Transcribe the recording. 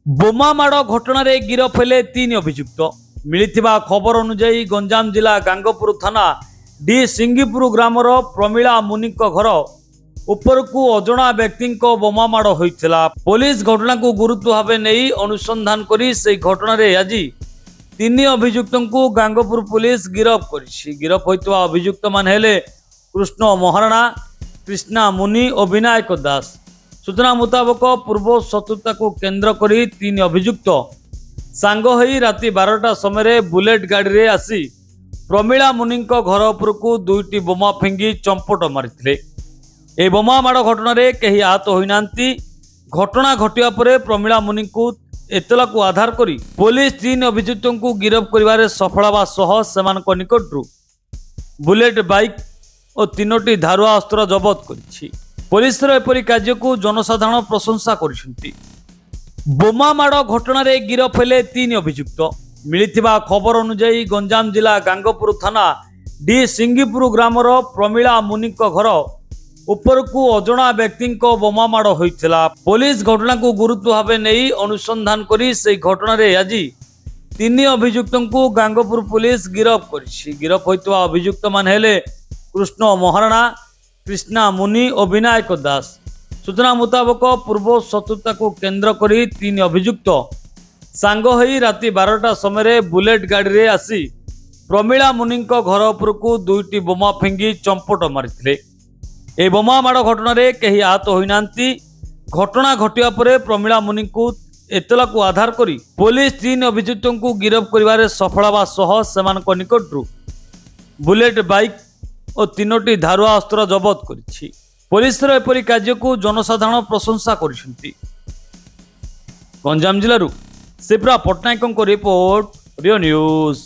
ବୋମାମାଡ଼ ଘଟଣାରେ ଗିରଫ ହେଲେ 3 ଅଭିଯୁକ୍ତ। ମିଳିଥିବା ଖବର ଅନୁଯାୟୀ ଗଞ୍ଜାମ ଜିଲ୍ଲା ଗାଙ୍ଗପୁର ଥାନା ଡି ସିଙ୍ଗିପୁର ଗ୍ରାମର ପ୍ରମିଳା ମୁନିଙ୍କ ଘର ଉପରକୁ ଅଜଣା ବ୍ୟକ୍ତିଙ୍କ ବୋମାମାଡ଼ ହୋଇଥିଲା। ପୋଲିସ ଘଟଣାକୁ ଗୁରୁତ୍ୱ ଭାବେ ନେଇ ଅନୁସନ୍ଧାନ କରି ସେହି ଘଟଣାରେ ଆଜି 3 ଅଭିଯୁକ୍ତଙ୍କୁ ଗାଙ୍ଗପୁର ପୋଲିସ ଗିରଫ କରିଛି। ଗିରଫ ହୋଇଥିବା ଅଭିଯୁକ୍ତମାନେ ହେଲେ କୃଷ୍ଣ ମହାରଣା, କ୍ରିଷ୍ଣା ମୁନି ଓ ବିନାୟକ ଦାସ। सूचना मुताबक पूर्व शत्रुता को केंद्र करी 3 अभियुक्त सांग होई राति 12टा समय बुलेट गाड़ी रे आसी प्रमिला मुनि घर उपर को 2टी बोमा फिंगी चंपट मारी। ए बोमा माड़ घटना रे कहीं आहत होना। घटना घटिया पर प्रमिला मुनि को एतला को आधार करी पुलिस 3 अभियुक्त को गिरफ्त कर सफल हवा सह निकटू बुलेट बाइक और 3टी धारुआ अस्त्र जबत कर पुलिस एपरी कार्य को जनसाधारण प्रशंसा कर। बोमामाड़ घटना रे गिरफ हेले 3 अभियुक्त। मिलिथिबा खबर अनुଯାୟୀ गंजाम जिला गांगपुर थाना डी सिंगीपुर ग्रामर प्रमिला मुनि घर उपर को अजଣା व्यक्तिଙ୍କ बोमामाड़ होइथिला। पुलिस घटना को गुरुत्व भावे नहीं अनुसंधान करी से घटना रे आज 3 अभियुक्त को गांगपुर पुलिस गिरफ करिछि। गिरफ होइतवा अभियुक्त माने हेले कृष्ण महाराणा, कृष्णा मुनि और विनायक दास। सूचना मुताबक पूर्व शत्रुता को केंद्र करी 3 अभियुक्त सांग होई राति 12टा समय बुलेट गाड़ी रे आसी प्रमिला मुनि घर उपर को 2टी बोमा फिंगी चंपट मारी। ए बोमा माड़ घटना रे कहीं आहत होना। घटना घटिया पर प्रमिला मुनि को एतला को आधार करी पुलिस 3 अभियुक्त को गिरफ्त कर सफल हवा सह निकटू बुलेट बाइक और 3टी धारुआ अस्त्र जबत कर पुलिस एपरी कार्य को जनसाधारण प्रशंसा कर। गंजाम जिलूर शिप्रा पट्टनायक रिपोर्ट रियो न्यूज।